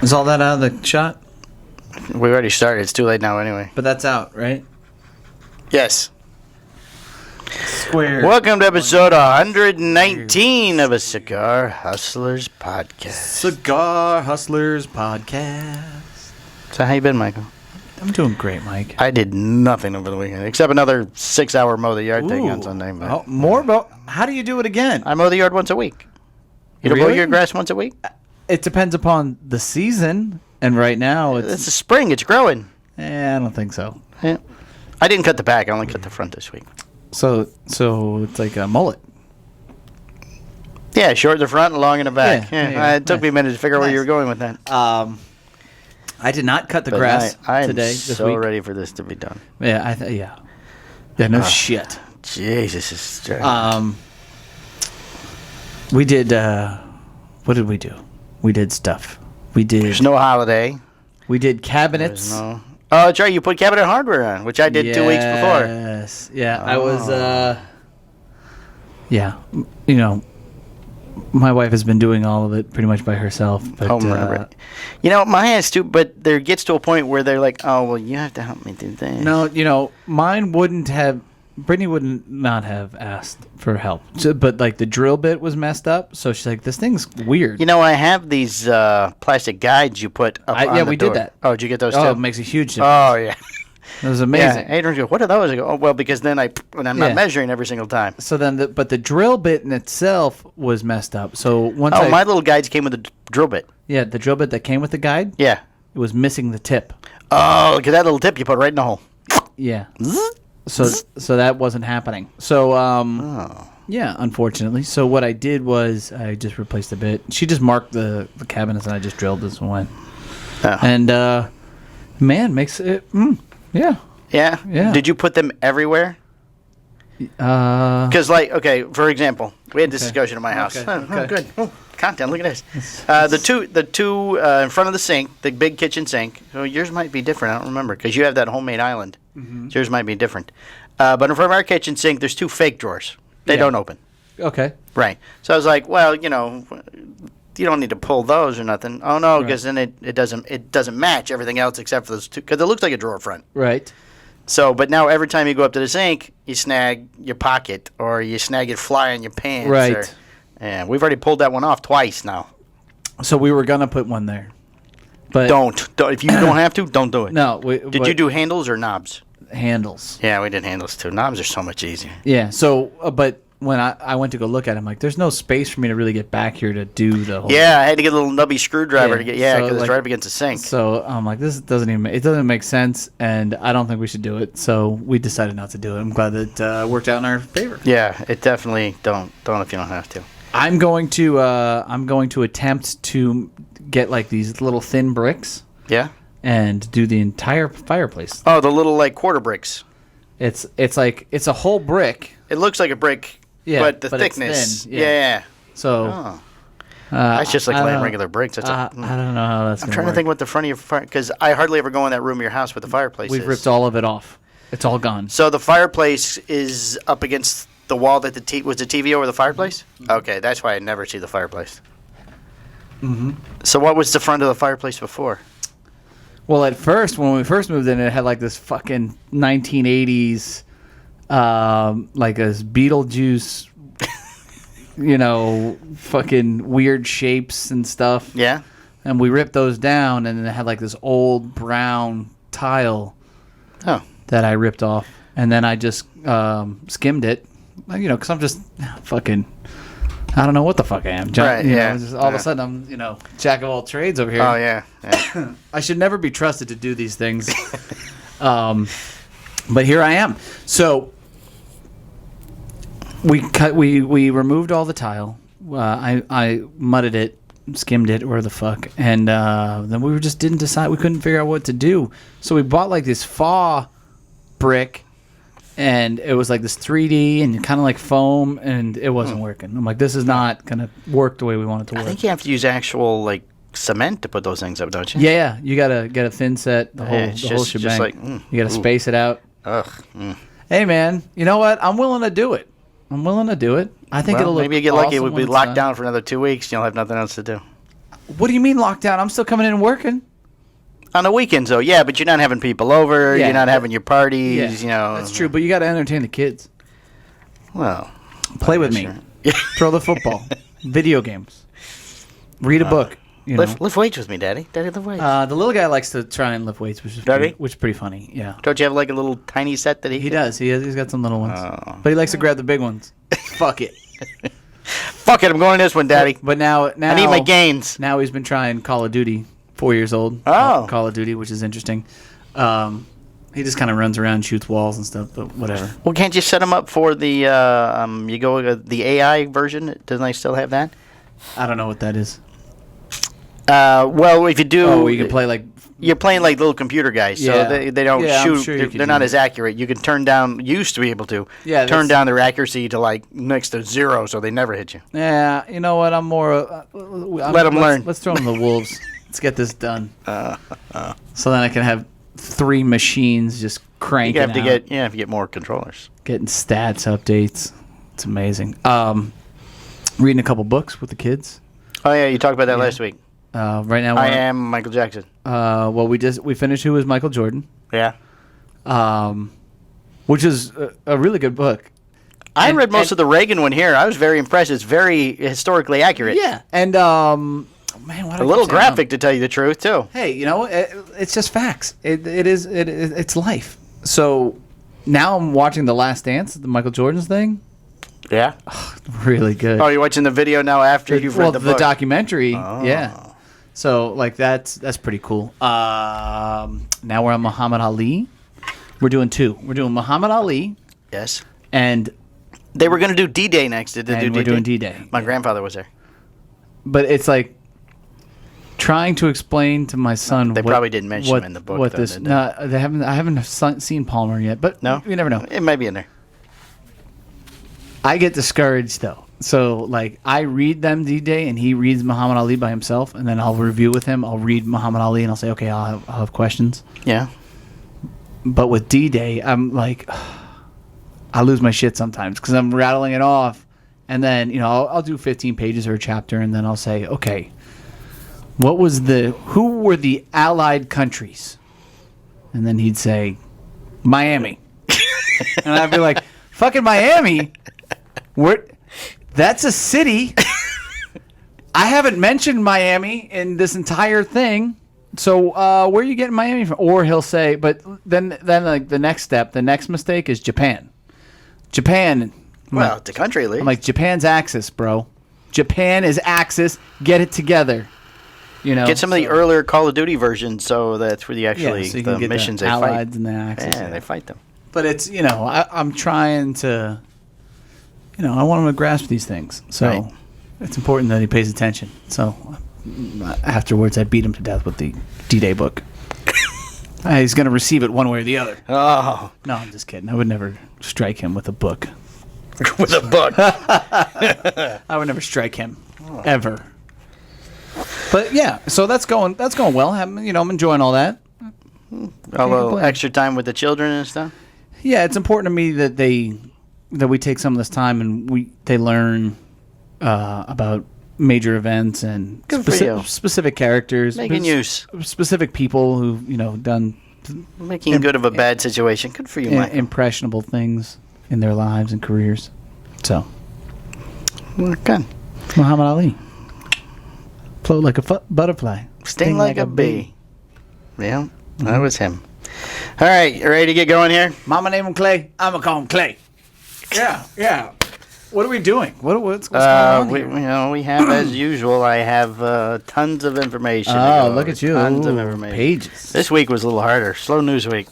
Is all that out of the shot? We already started. It's too late now anyway. But that's out, right? Yes. Square. Welcome to episode 119 of a Cigar Hustlers podcast. Cigar Hustlers podcast. So how you been, Michael? I'm doing great, Mike. I did nothing over the weekend except another 6-hour mow the yard thing on Sunday. But Oh, more about how do you do it again? I mow the yard once a week. You don't mow Really? your grass once a week? It depends upon the season, and right now It's the spring. It's growing. I don't think so. Yeah. I didn't cut the back. I only cut the front this week. So it's like a mullet. Yeah, short in the front and long in the back. Yeah, It took me a minute to figure out where you were going with that. I did not cut the But grass I am today. This so week. ready for this to be done. Yeah, yeah. No shit. Jesus is strange. We did. What did we do? We did stuff. There's no holiday. We did cabinets. Oh, that's right. You put cabinet hardware on, which I did 2 weeks before. Yes. Yeah. I was. Yeah. You know, my wife has been doing all of it pretty much by herself. But, You know, my ass too. But there gets to a point where they're like, "Oh, well, you have to help me do this." No, you know, mine wouldn't have. Brittany would not have asked for help, but like the drill bit was messed up, so she's like, "This thing's weird." You know, I have these plastic guides you put up on the door. we did that. Oh, did you get those too? Oh, it makes a huge difference. Oh, yeah. It was amazing. Yeah, Adrian goes, "What are those?" I go, "Oh, well, because then when I'm not measuring every single time." So then, but the drill bit in itself was messed up. So once my little guides came with a drill bit. Yeah, the drill bit that came with the guide. Yeah. It was missing the tip. Oh, look at that little tip you put right in the hole. Yeah. So that wasn't happening. So yeah, unfortunately. So what I did was I just replaced the bit. She just marked the cabinets and I just drilled this one. Oh. And man, makes it yeah. Yeah? Yeah. Did you put them everywhere? Because, for example, we had this discussion at my house. Okay, Oh, good. Oh, content, look at this. The two in front of the sink, the big kitchen sink. So yours might be different. I don't remember because you have that homemade island. Mm-hmm. Yours might be different. But in front of our kitchen sink, there's two fake drawers. They don't open. Okay. Right. So I was like, well, you know, you don't need to pull those or nothing. Oh no, because then it doesn't match everything else except for those two because it looks like a drawer front. Right. So, but now every time you go up to the sink, you snag your pocket or you snag your fly on your pants. Right. And we've already pulled that one off twice now. So we were gonna put one there, but Don't. If you don't have to, don't do it. No. Did you do handles or knobs? handles? Yeah, we did handles too. Knobs are so much easier. Yeah. So, but when I went to go look at it, I'm like, there's no space for me to really get back here to do the whole. Yeah, I had to get a little nubby screwdriver to get. Yeah, because so, it's right up against the sink. So I'm like, this doesn't make sense, and I don't think we should do it. So we decided not to do it. I'm glad that it worked out in our favor. Yeah, it definitely don't if you don't have to. I'm going to attempt to get like these little thin bricks. Yeah. And do the entire fireplace. Oh, the little like quarter bricks. It's like it's a whole brick. It looks like a brick. Yeah, but the but thickness. It's thin. Yeah. So. It's just like laying regular bricks. I don't know how that's. I'm trying to think what the front of your fire, because I hardly ever go in that room of your house with the fireplace. We've ripped all of it off. It's all gone. So the fireplace is up against the wall that was the TV over the fireplace? Okay, that's why I never see the fireplace. Mm-hmm. So what was the front of the fireplace before? Well, at first, when we first moved in, it had like this fucking 1980s, like a Beetlejuice, fucking weird shapes and stuff. Yeah. And we ripped those down, and then it had like this old brown tile that I ripped off. And then I just skimmed it, because I'm just fucking... I don't know what the fuck I am. Right, Just all of a sudden, I'm, jack of all trades over here. Oh, yeah. I should never be trusted to do these things. But here I am. So we removed all the tile. I mudded it, skimmed it, or the fuck. And then we just didn't decide. We couldn't figure out what to do. So we bought like this faux brick. And it was like this 3D and kind of like foam, and it wasn't working. I'm like, this is not going to work the way we want it to work. I think you have to use actual, like, cement to put those things up, don't you? Yeah. You got to get a thin set, the whole shebang. Just like, you got to space it out. Ugh. Hey, man, you know what? I'm willing to do it. I think it'll look maybe you get lucky. awesome We'll be locked down for another 2 weeks. You'll have nothing else to do. What do you mean lockdown? I'm still coming in and working. On the weekends, though, yeah, but you're not having people over. Yeah. You're not having your parties. That's true. But you got to entertain the kids. Well, play with me. Sure. Throw the football. Video games. Read a book. Lift weights with me, Daddy. Daddy, lift weights. The little guy likes to try and lift weights, which is pretty funny. Yeah. Don't you have like a little tiny set that he does? He's got some little ones, but he likes to grab the big ones. Fuck it. Fuck it. I'm going this one, Daddy. But now I need my gains. Now he's been trying Call of Duty. 4 years old. Oh. Call of Duty, which is interesting. He just kind of runs around, shoots walls and stuff, but whatever. Well, can't you set him up for the the AI version? Doesn't he still have that? I don't know what that is. Well, if you do, you can play like you're playing like little computer guys, so they don't shoot. Sure they're not as accurate. You can turn down. Used to be able to turn down their accuracy to like next to 0, so they never hit you. Yeah, you know what? I'm more. Let them learn. Let's throw them the wolves. Let's get this done. So then I can have 3 machines just cranking out. You have to get more controllers. Getting stats updates. It's amazing. Reading a couple books with the kids. Oh yeah, you talked about that last week. Right now, I am Michael Jackson. Well, we finished Who is Michael Jordan. Yeah. Which is a really good book. I read most of the Reagan one here. I was very impressed. It's very historically accurate. Yeah, and man, what a little graphic to tell you the truth too. Hey, it's just facts. It's life. So now I'm watching The Last Dance, the Michael Jordan's thing. Yeah, really good. Oh, you're watching the video now after you've read the book. The documentary. Oh. Yeah. So like that's pretty cool. Now we're on Muhammad Ali. We're doing 2. We're doing Muhammad Ali. Yes. And they were going to do D-Day next. We're doing D-Day. My grandfather was there. But it's like trying to explain to my son. They probably didn't mention him in the book. What this? No, they haven't. I haven't seen Palmer yet. But no, you never know. It might be in there. I get discouraged though. So like I read them D-Day and he reads Muhammad Ali by himself, and then I'll review with him. I'll read Muhammad Ali and I'll say, okay, I'll have questions. Yeah. But with D-Day, I'm like, I lose my shit sometimes because I'm rattling it off. And then, I'll do 15 pages or a chapter, and then I'll say, okay, who were the allied countries? And then he'd say, Miami. And I'd be like, fucking Miami? That's a city. I haven't mentioned Miami in this entire thing. So where are you getting Miami from? Or he'll say, but then like the next step, the next mistake is Japan. Japan. Well, it's a country, at least. I'm like, Japan's Axis, bro. Japan is Axis. Get it together. Get some of the earlier Call of Duty versions, so that's where the missions the they Allies fight. And the Axis. Yeah, they fight them. But it's I'm trying to, I want him to grasp these things. So it's important that he pays attention. So afterwards, I beat him to death with the D-Day book. He's going to receive it one way or the other. Oh. No, I'm just kidding. I would never strike him with a book. With a book. I would never strike him. Ever. But yeah, so that's going well. I'm enjoying all that. A little extra time with the children and stuff. Yeah, it's important to me that we take some of this time and they learn about major events and specific characters, making use specific people who done making good of a bad situation. Good for you, Mike. Impressionable things in their lives and careers. So, good. Muhammad Ali, float like a butterfly, sting like a bee. Yeah, that was him. All right, you ready to get going here? Mama named him Clay. I'ma call him Clay. Yeah. What are we doing? What's going on here? We have, as usual, I have tons of information. Oh, look at you. Tons of information. Pages. This week was a little harder. Slow news week.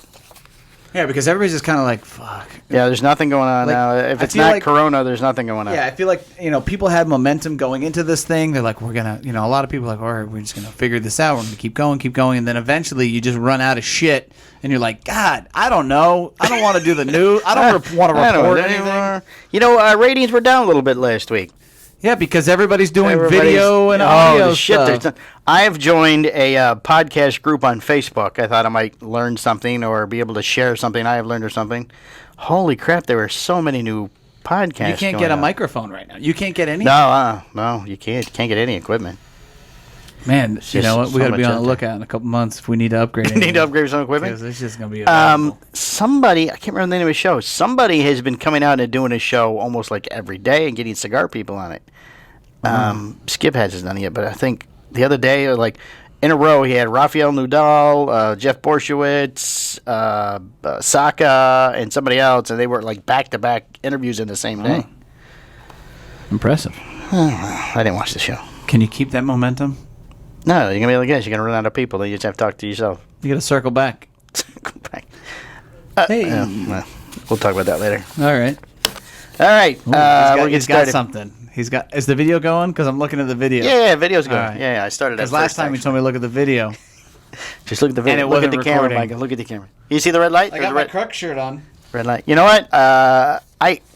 Yeah, because everybody's just kind of like, fuck. Yeah, there's nothing going on now. If it's not Corona, there's nothing going on. Yeah, I feel like, people had momentum going into this thing. They're like, we're going to, a lot of people are like, all right, we're just going to figure this out. We're going to keep going. And then eventually you just run out of shit. And you're like, God, I don't know. I don't want to do the news. I don't want to report anything. Ratings were down a little bit last week. Yeah, because everybody's doing video and audio stuff. I have joined a podcast group on Facebook. I thought I might learn something or be able to share something I have learned or something. Holy crap, there were so many new podcasts. You can't get a microphone right now. You can't get any. No, you can't. You can't get any equipment. Man, you know what? just We so got to be much on the out there. lookout in a couple months if we need to upgrade Need to anything. upgrade some equipment. Because it's just going to be available. Somebody, I can't remember the name of the show. Somebody has been coming out and doing a show almost like every day and getting cigar people on it. Skip hasn't done it yet, but I think the other day, like in a row, he had Rafael Nudal, Jeff Borshowitz, Saka, and somebody else, and they were like back-to-back interviews in the same day. Impressive. I didn't watch the show. Can you keep that momentum? No, you're gonna be like this. You're gonna run out of people. Then you just have to talk to yourself. You got to circle back. Go back. Hey. Well, we'll talk about that later. All right. All right. We'll get He's got started. something. Is the video going? Because I'm looking at the video. Yeah, video's going. All right. Yeah, I started that Because last time you told me to look at the video. Just look at the video. And it Look at wasn't the camera, recording. Michael. Look at the camera. You see the red light? I There's got a my red, Crux shirt on. red light. You know what?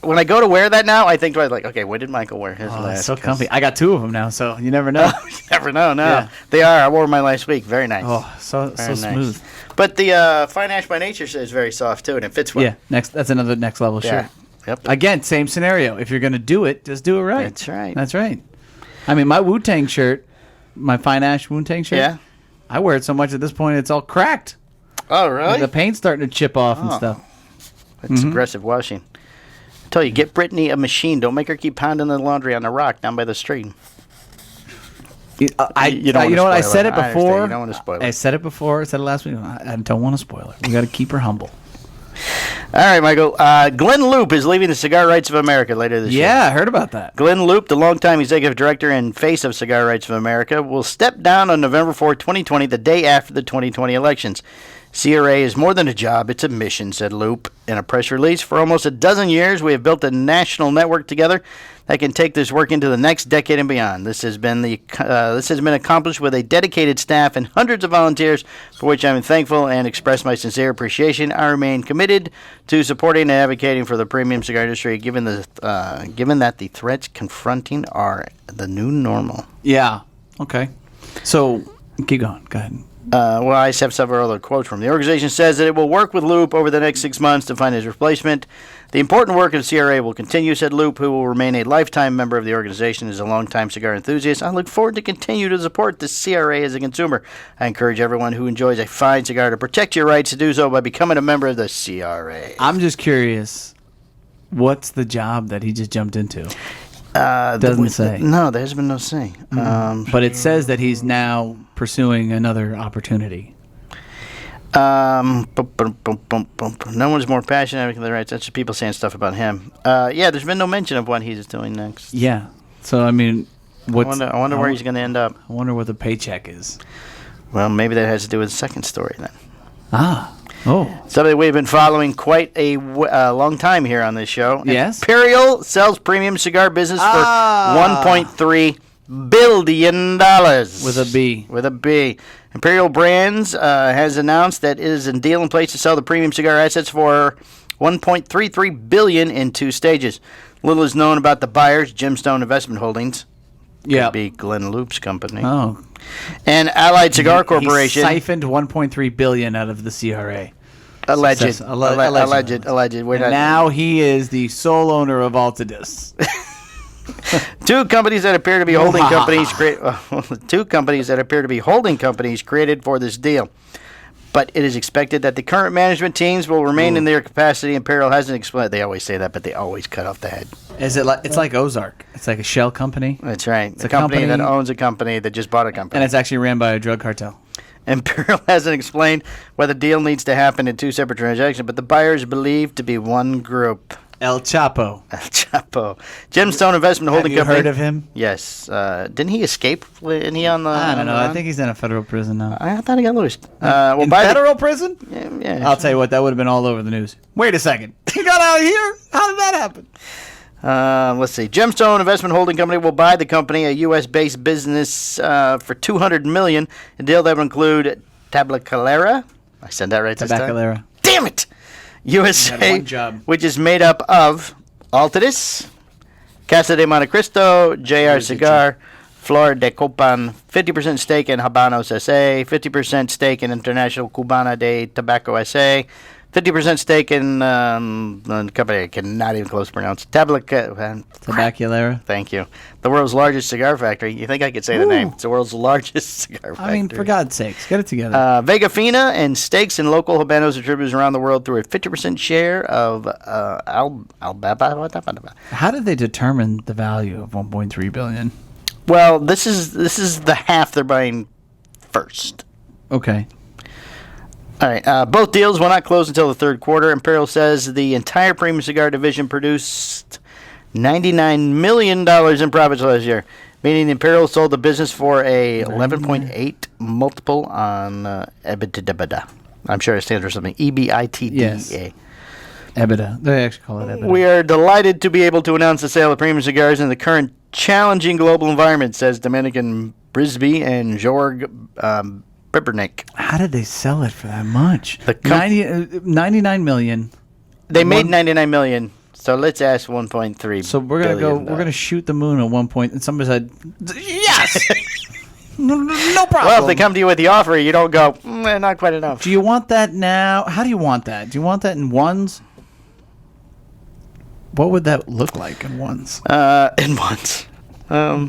When I go to wear that now, I think twice. Like, okay, when did Michael wear his Oh, last? it's so 'Cause- comfy. I got 2 of them now, so you never know. You never know. No, Yeah. they are. I wore mine last week. Very nice. Oh, so Very nice. smooth. But the Fine Ash by Nature is very soft too, and it fits well. Yeah, that's another next level Yeah. shirt. Yep. Again, same scenario. If you're going to do it, just do it right. That's right. That's right. I mean, my Wu-Tang shirt, my Fine Ash Wu-Tang shirt, Yeah. I wear it so much at this point it's all cracked. Oh, really? The paint's starting to chip off and Oh. stuff. That's aggressive washing. I tell you, get Brittany a machine. Don't make her keep pounding the laundry on the rock down by the stream. You know what? I said it I understand. before. You don't want to spoil I it. said it before. I said it last week. I don't want to spoil it. We got to keep her humble. All right, Michael. Glenn Loop is leaving the Cigar Rights of America later this year. Yeah, I heard about that. Glenn Loop, the longtime executive director and face of Cigar Rights of America, will step down on November 4, 2020, the day after the 2020 elections. CRA is more than a job, it's a mission, said Loop in a press release. For almost a dozen years, we have built a national network together that can take this work into the next decade and beyond. This has been accomplished with a dedicated staff and hundreds of volunteers, for which I am thankful and express my sincere appreciation. I remain committed to supporting and advocating for the premium cigar industry, given that the threats confronting are the new normal. Yeah. Okay. So keep going. Go ahead. Well, I just have several other quotes from the organization. Says that it will work with Loop over the next 6 months to find his replacement. The important work of CRA will continue, said Loop, who will remain a lifetime member of the organization as a longtime cigar enthusiast. I look forward to continue to support the CRA as a consumer. I encourage everyone who enjoys a fine cigar to protect your rights to do so by becoming a member of the CRA. I'm just curious. What's the job that he just jumped into? Doesn't say. No, there's been no say. But it says that he's now pursuing another opportunity. No one's more passionate about the rights. That's just people saying stuff about him. Yeah, there's been no mention of what he's doing next. Yeah. So I mean, I wonder where he's going to end up. I wonder what the paycheck is. Well, maybe that has to do with the second story then. Ah. Oh. Something we've been following quite a long time here on this show. Yes. Imperial sells premium cigar business for $1.3 billion. With a B. With a B. Imperial Brands has announced that it is a deal in place to sell the premium cigar assets for $1.33 billion in 2 stages. Little is known about the buyers, Gemstone Investment Holdings. Yeah. Could be Glenn Loop's company. Oh. And Allied Cigar Corporation. He siphoned $1.3 billion out of the CRA. Alleged. Alleged. We're And not, now he is the sole owner of Altadis. 2 companies that appear to be holding Wow. companies. 2 companies that appear to be holding companies created for this deal. But it is expected that the current management teams will remain in their capacity. Imperial hasn't explained. They always say that, but they always cut off the head. Is it like it's like Ozark? It's like a shell company, That's right. It's a a company that company- owns a company that just bought a company. and it's actually ran by a drug cartel. Imperial hasn't explained why the deal needs to happen in 2 separate transactions, but the buyers believed to be one group. El Chapo. El Chapo. Gemstone Investment Holding Have you Company. heard of him? Yes. Didn't he escape? Isn't he on the? I don't on know. the I run? think he's in a federal prison now. I thought he got loosed. In by the- federal prison? Yeah. I'll tell you what, that would have been all over the news. Wait a second. He got out of here? How did that happen? Let's see. Gemstone Investment Holding Company will buy the company, a U.S.-based business, for $200 million. The deal that will include Tabacalera. I said that right this time. Tabacalera. Damn it! USA, one job. which is made up of Altadis, Casa de Monte Cristo, JR Cigar, Flor de Copan, 50% stake in Habanos S.A., 50% stake in International Cubana de Tobacco S.A., 50% stake in a company I cannot even close to pronounce. Tabacalera. Thank you. The world's largest cigar factory. You think I could say the name? It's the world's largest cigar factory. I mean, for God's sakes, get it together. Vega Fina and stakes in local Habanos distributors around the world through a 50% share of Albaba. How did they determine the value of 1.3 billion? Well, this is the half they're buying first. Okay. All right. Both deals will not close until the third quarter. Imperial says the entire premium cigar division produced $99 million in profits last year, meaning Imperial sold the business for a 11.8 multiple on EBITDA. I'm sure it stands for something. EBITDA. Yes. EBITDA. They actually call it EBITDA. We are delighted to be able to announce the sale of premium cigars in the current challenging global environment, says Dominican Brisby and Jorg Bibernick. How did they sell it for that much? 99 million. They made 99 million. So let's ask 1.3. So we're gonna go. We're gonna shoot the moon at one point, and somebody said, "Yes, no problem." Well, if they come to you with the offer, you don't go, not quite enough. Do you want that now? How do you want that? Do you want that in ones? What would that look like in ones? In ones.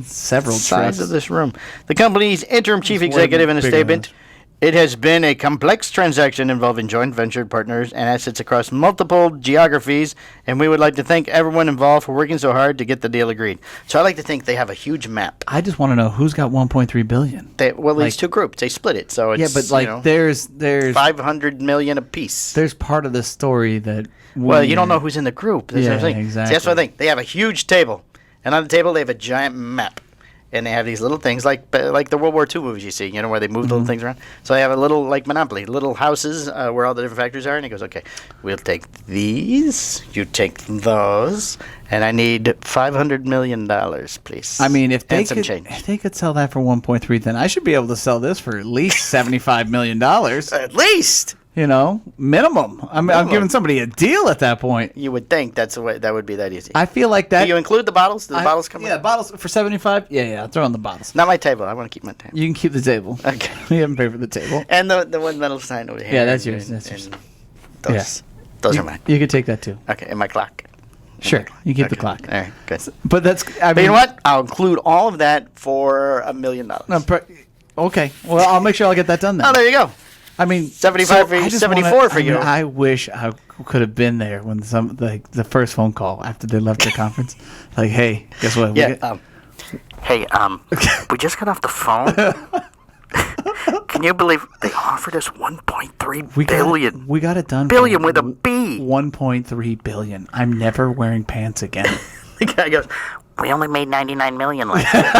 Several size trips. of this room. The company's interim chief It's executive in a bigger statement. It has been a complex transaction involving joint venture partners and assets across multiple geographies, and we would like to thank everyone involved for working so hard to get the deal agreed. So I like to think they have a huge map. I just want to know who's got 1.3 billion. These two groups, they split it, so it's Yeah, but like there's 500 million apiece. There's part of the story that. Well, you don't know who's in the group. That's what I'm saying. Exactly. See, that's what I think. They have a huge table, and on the table they have a giant map. And they have these little things like the World War II movies you see, where they move little things around. So they have a little, like Monopoly, little houses where all the different factories are. And he goes, okay, we'll take these, you take those, and I need $500 million, please. I mean, if they could sell that for 1.3, then I should be able to sell this for at least $75 million. At least. Minimum. I'm giving somebody a deal at that point. You would think that would be that easy. I feel like that. Do you include the bottles? Do the bottles come? Yeah, bottles for 75. Yeah, I'll throw on the bottles. Not my table. I want to keep my table. You can keep the table. Okay. You haven't paid for the table. And the one metal sign over here. Yeah, that's yours. That's yours. Those are mine. You can take that too. Okay, and my clock. Sure, you keep the clock. All right, good. But you know what? I'll include all of that for $1 million. Okay. Well, I'll make sure I'll get that done then. Oh, there you go. I mean, 75 for 74 for you. I wish I could have been there when the first phone call after they left the conference. Like, hey, guess what? Yeah. We just got off the phone. Can you believe they offered us 1.3 billion? We got it done. Billion with a B. 1.3 billion. I'm never wearing pants again. The guy goes, we only made 99 million last year.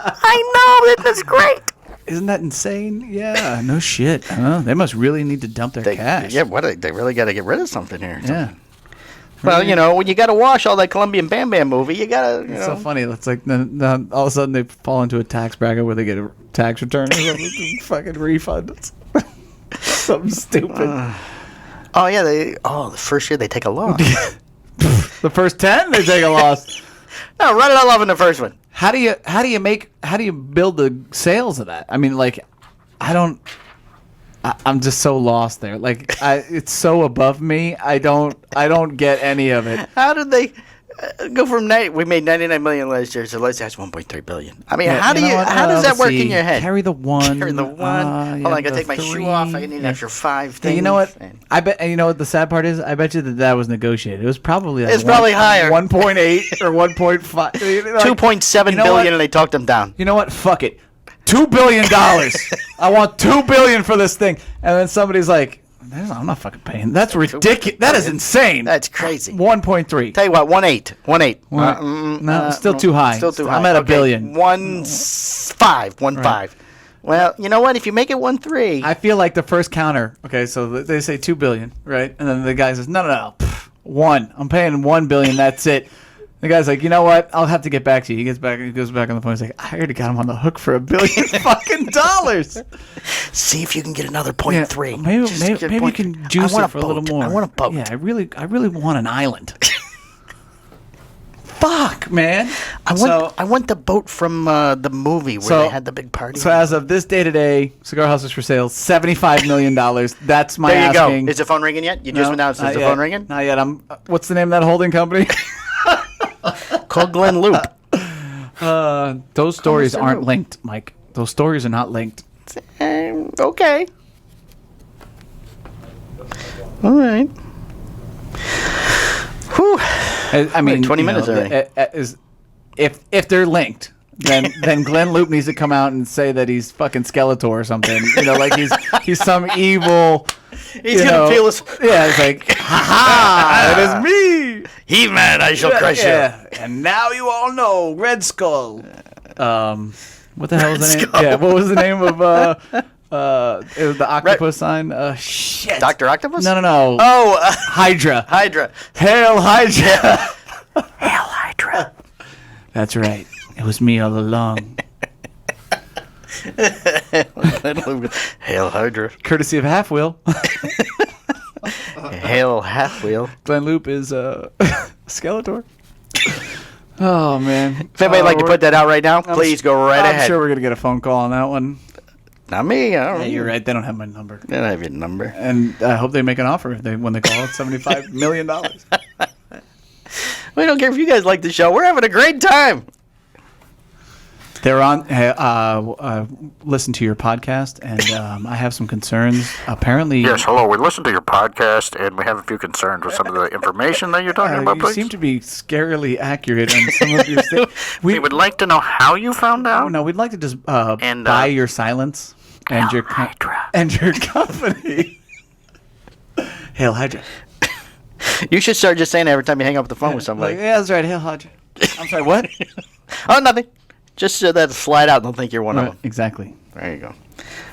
I know, that's great. Isn't that insane? Yeah, no shit. They must really need to dump their cash. Yeah, they really got to get rid of something here. Yeah. Well, when you got to wash all that Colombian Bam Bam movie, you got to, It's so funny. It's like then all of a sudden they fall into a tax bracket where they get a tax return or fucking refund. Something stupid. The first year they take a loss. The first 10 they take a loss. No, run it all off in the first one. How do you build the sales of that? I mean, like, I'm just so lost there. Like, it's so above me. I don't get any of it. How did they go from we made 99 million last year, so let's ask 1.3 billion. I mean, how does that work in your head? Carry the one. Hold on, I gotta take my shoe off. I need an extra 5 things. Hey, you know what? I bet. And you know what the sad part is? I bet you that was negotiated. It was probably probably higher, 1.8 or 1.5, 2.7 billion, and they talked them down. You know what? Fuck it. $2 billion. I want $2 billion for this thing. And then somebody's like, I'm not fucking paying. That's ridiculous. That is insane. That's crazy. 1.3. Tell you what, 1.8. No, still too high. Still too high. I'm at $1 billion. 1.5. 1.5. Right. Well, you know what? If you make it 1.3. I feel like the first counter. Okay, so they say $2 billion, right? And then the guy says, no. 1. I'm paying $1 billion. That's it. The guy's like, you know what? I'll have to get back to you. He goes back on the phone. He's like, I already got him on the hook for $1 billion fucking dollars. See if you can get another 0.3. Yeah, maybe you can juice it for a little more. I want a boat. Yeah, I really want an island. Fuck. Fuck, man. I want the boat from the movie where they had the big party. So as of this day today, Cigar House is for sale. $75 million. That's my there you asking. Go. Is the phone ringing yet? You just announced. Is the phone ringing? Not yet. What's the name of that holding company? Called Glen Loop. Those stories aren't linked, Mike. Those stories are not linked. Okay. All right. Whew. I mean, 20 minutes already. If they're linked, then Glenn Loop needs to come out and say that he's fucking Skeletor or something. Like he's some evil. He's gonna feel us. Yeah, it's like, ha ha! It is me, He-Man. I shall crush you. And now you all know Red Skull. What the hell was the name? Yeah, what was the name of it was the octopus sign? Shit. Dr. Octopus? No. Oh, Hydra. Hydra. Hail Hydra. Hail Hydra. That's right. It was me all along. Hail Hydra. Courtesy of Half Wheel. Hail Half Wheel. Glenn Loop is Skeletor. Oh, man. If anybody would like to put that out right now, please go right ahead. I'm sure we're going to get a phone call on that one. Not me. I don't know. You're right. They don't have my number. They don't have your number. And I hope they make an offer when they call it $75 million. We don't care if you guys like the show. We're having a great time. They're on. Listen to your podcast, and I have some concerns. Apparently, yes. Hello. We listened to your podcast, and we have a few concerns with some of the information that you're talking about. You Please. seem to be scarily accurate on some of your statements. We would like to know how you found out. No, we'd like to just buy your silence and your company. Hail Hydra. You should start just saying that every time you hang up the phone with somebody. Yeah, that's right. Hail Hydra. I'm sorry. What? Oh, nothing. Just so that slide out and they'll think you're one of them. Exactly. There you go. All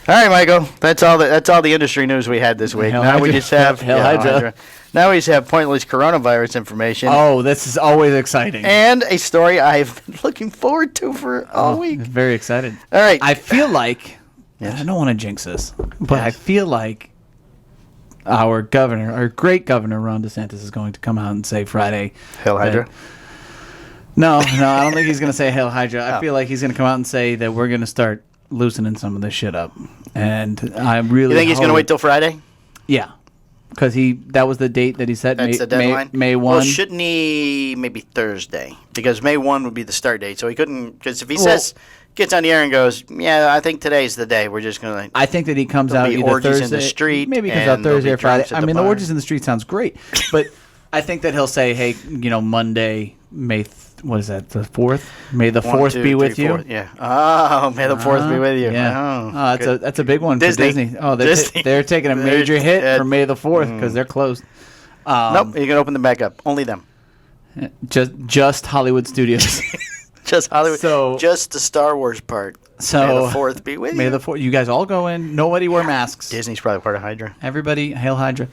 right, Michael. That's all the industry news we had this week. Hail now Hydra. we just have Hail Hydra. Now we just have pointless coronavirus information. Oh, this is always exciting. And a story I've been looking forward to for all week. Very excited. All right. I feel like Yes. I don't want to jinx this, but I feel like our great governor Ron DeSantis is going to come out and say Friday. Hail Hydra. No, I don't think he's going to say Hail Hydra. I feel like he's going to come out and say that we're going to start loosening some of this shit up. And I really You think he's going to wait till Friday? Yeah. Because that was the date that he set, That's the deadline? May 1. Well, shouldn't he maybe Thursday? Because May 1 would be the start date. So he couldn't, because if he gets on the air and goes, yeah, I think today's the day. We're just going to. I think that he comes out either orgies Thursday. in the street. Maybe he comes out Thursday or Friday. I mean, the orgies in the street sounds great. But I think that he'll say, hey, Monday, what is that, the 4th? May the 4th be with you. 4th, yeah. Oh, may the 4th be with you. Yeah. Oh, that's a big one Disney. for Disney. Oh, Disney. They're taking a major hit for May the 4th because they're closed. Nope, you're going to open them back up. Only them. Just Hollywood Studios. Just Hollywood. So, just the Star Wars part. So May the 4th be with you. May the 4th. You guys all go in. Nobody wear masks. Disney's probably part of Hydra. Everybody, Hail Hydra.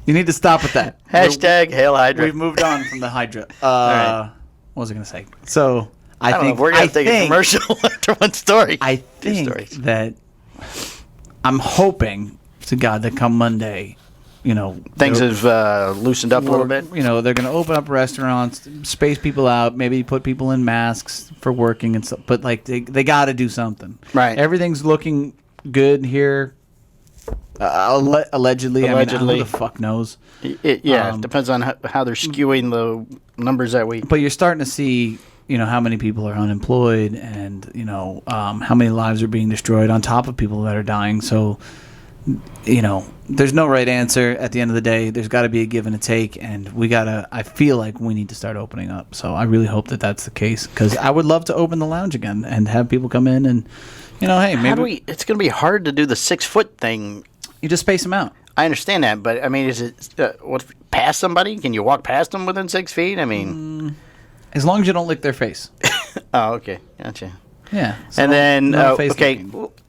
You need to stop with that. Hashtag Hail Hydra. We've moved on from the Hydra. What was I going to say? So I don't think know if we're going to take a commercial after one story. I think that I'm hoping to God that come Monday, things have loosened up a little bit. They're going to open up restaurants, space people out, maybe put people in masks for working and stuff. But they got to do something. Right. Everything's looking good here. Allegedly. I mean, who the fuck knows? It depends on how they're skewing the numbers that week. But you're starting to see, how many people are unemployed and, how many lives are being destroyed on top of people that are dying. So, there's no right answer at the end of the day. There's got to be a give and a take, and I feel like we need to start opening up. So I really hope that that's the case because I would love to open the lounge again and have people come in and, hey, maybe. It's going to be hard to do the 6-foot thing. You just space them out. I understand that, but I mean, is it past somebody? Can you walk past them within 6 feet? I mean, as long as you don't lick their face. Oh, okay, gotcha. Yeah, so and then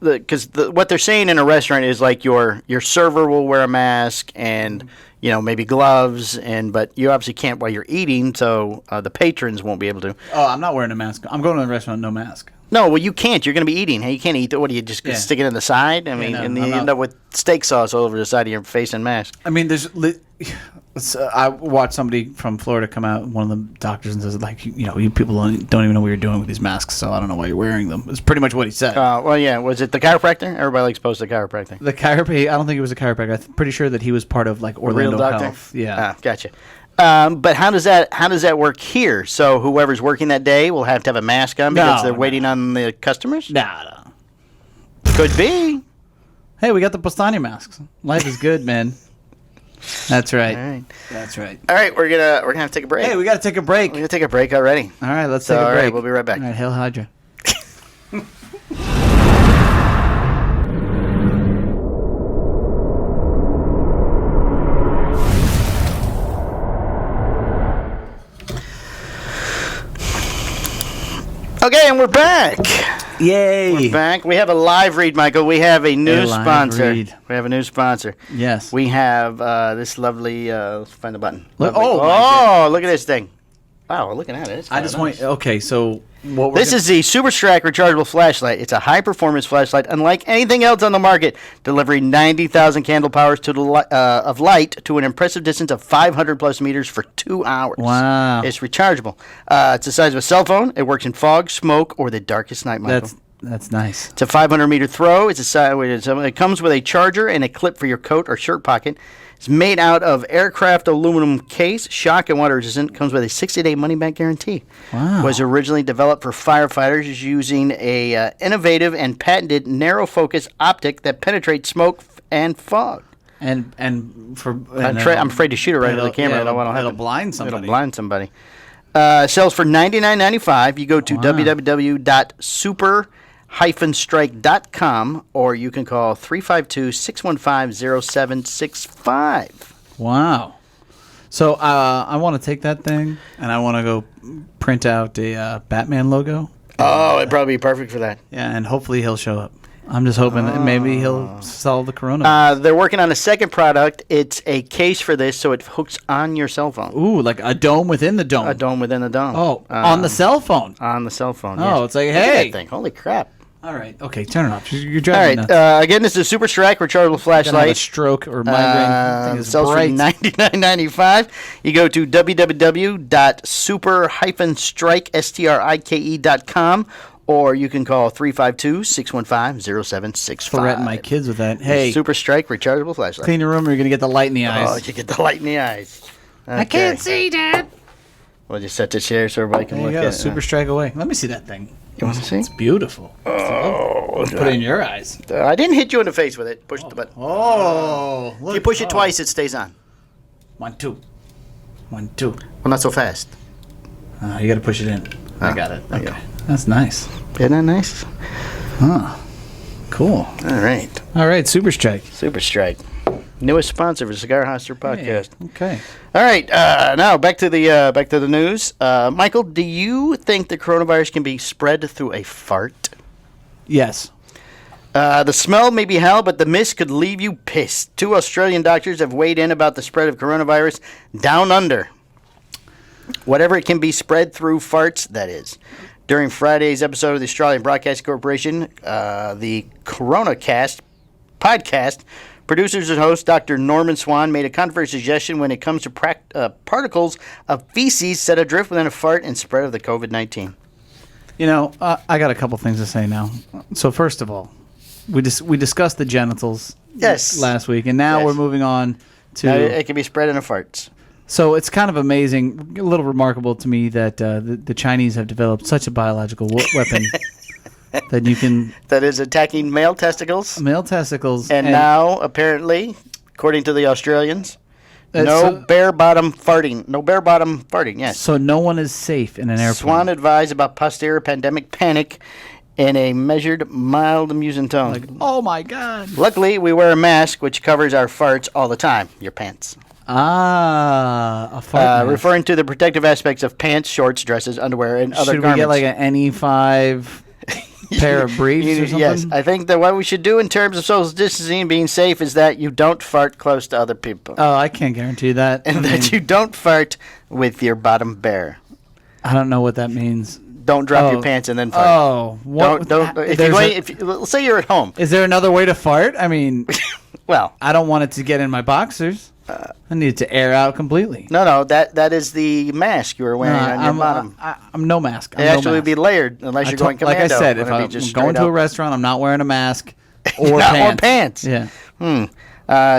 because what they're saying in a restaurant is like your server will wear a mask and maybe gloves but you obviously can't while you're eating, so the patrons won't be able to. Oh, I'm not wearing a mask. I'm going to the restaurant no mask. No, well, you can't. You're going to be eating. Hey, you can't eat. What do you just stick it in the side? I mean, and you end up with steak sauce all over the side of your face and mask. I mean, I watched somebody from Florida come out, one of the doctors, and says, like, you people don't even know what you're doing with these masks, so I don't know why you're wearing them. It's pretty much what he said. Well, yeah. Was it the chiropractor? Everybody likes to post the chiropractor. The chiropractor, I don't think it was a chiropractor. I'm pretty sure that he was part of, like, Orlando Real doctor? Health. Yeah. Gotcha. But how does that work here? So whoever's working that day will have to have a mask on because they're waiting on the customers? Nah. Could be. Hey, we got the Postani masks. Life is good, man. That's right. All right. That's right. All right, we're gonna have to take a break. Hey, we got to take a break. We're gonna take a break already. All right, let's take a break. All right, we'll be right back. All right, hail Hydra. Okay, and we're back. Yay. We're back. We have a live read, Michael. We have a new live sponsor. read. We have a new sponsor. Yes. We have this lovely. Let's find the button. Look- Oh, look at this thing. Wow, we're looking at it. It's I kinda just nice. want. Okay, so what we're This is the Super Strike rechargeable flashlight. It's a high-performance flashlight, unlike anything else on the market, delivering 90,000 candle powers to the of light to an impressive distance of 500+ meters for 2 hours. Wow. It's rechargeable. It's the size of a cell phone. It works in fog, smoke, or the darkest night, Michael. That's nice. It's a 500-meter throw. It comes with a charger and a clip for your coat or shirt pocket. It's made out of aircraft aluminum case, shock and water resistant. Comes with a 60-day money-back guarantee. Wow. Was originally developed for firefighters using a innovative and patented narrow-focus optic that penetrates smoke and fog. And I'm afraid to shoot it right into the camera. I don't want to It'll blind somebody. It'll blind somebody. Sells for $99.95. You go to www.super-strike.com or you can call 352-615-0765. Wow. So I want to take that thing and I want to go print out a Batman logo. Oh, it'd probably be perfect for that. Yeah, and hopefully he'll show up. I'm just hoping that maybe he'll solve the coronavirus. They're working on a second product. It's a case for this, so it hooks on your cell phone. Ooh, like a dome within the dome. A dome within the dome. Oh, on the cell phone. On the cell phone. Oh, yes. it's like, Look at hey. that thing. Holy crap. All right. Okay, turn it off. You're All driving right. nuts. Again, this is a Super Strike rechargeable Gonna have a flashlight. stroke or migraine. That thing is Sells for bright. $99.95. You go to www.super-strike.com or you can call 352-615-0765. Threaten my kids with that. Hey, Super Strike rechargeable flashlight. clean your room or you're going to get the light in the eyes. Oh, you get the light in the eyes. I can't see, Dad. We'll just set the chair so everybody can There you look go. at it. Super strike away. Let me see that thing. You want to see? It's beautiful. Oh, Put it in your eyes. I didn't hit you in the face with it. Push the button. Oh, look. If you push it twice, it stays on. 1, 2. 1, 2. Well, not so fast. You got to push it in. I got it. there you Okay. That's nice. Isn't that nice? Huh. Cool. All right. All right, Super Strike. Super Strike. Newest sponsor for the Cigar Hoster podcast. Hey, okay. All right, now back to the news. Michael, do you think the coronavirus can be spread through a fart? Yes. The smell may be hell, but the mist could leave you pissed. 2 Australian doctors have weighed in about the spread of coronavirus down under. Whatever it can be spread through farts, that is. During Friday's episode of the Australian Broadcasting Corporation, the CoronaCast podcast, producers and host Dr. Norman Swan made a controversial suggestion when it comes to particles of feces set adrift within a fart and spread of the COVID-19. You know, I got a couple things to say now. So first of all, we discussed the genitals last week, and now we're moving on to... Now, it can be spread in a farts. So it's kind of amazing, a little remarkable to me that the Chinese have developed such a biological weapon that you can... That is attacking male testicles. Male testicles. And now, apparently, according to the Australians, no so- bare bottom farting. No bare bottom farting, yes. So no one is safe in an airplane. Swan advised about posterior pandemic panic in a measured, mild, amusing tone. Like, oh my God. Luckily, we wear a mask which covers our farts all the time. Your pants. A fart mask. Referring to the protective aspects of pants, shorts, dresses, underwear, and other Should we garments. get like an NE5 pair of briefs or something? Yes, I think that what we should do in terms of social distancing and being safe is that you don't fart close to other people. Oh, I can't guarantee that. And that you don't fart with your bottom bare. I don't know what that means. Don't drop your pants and then fart. Oh, what? Don't. Let's say you're at home. Is there another way to fart? I mean, Well, I don't want it to get in my boxers. I need it to air out completely. No, that is the mask you were wearing on your bottom. I'm no mask. It actually would be layered unless you're going commando. Like I said, if It'd be I'm just going straight to a up. restaurant, I'm not wearing a mask or Or pants. pants. Yeah.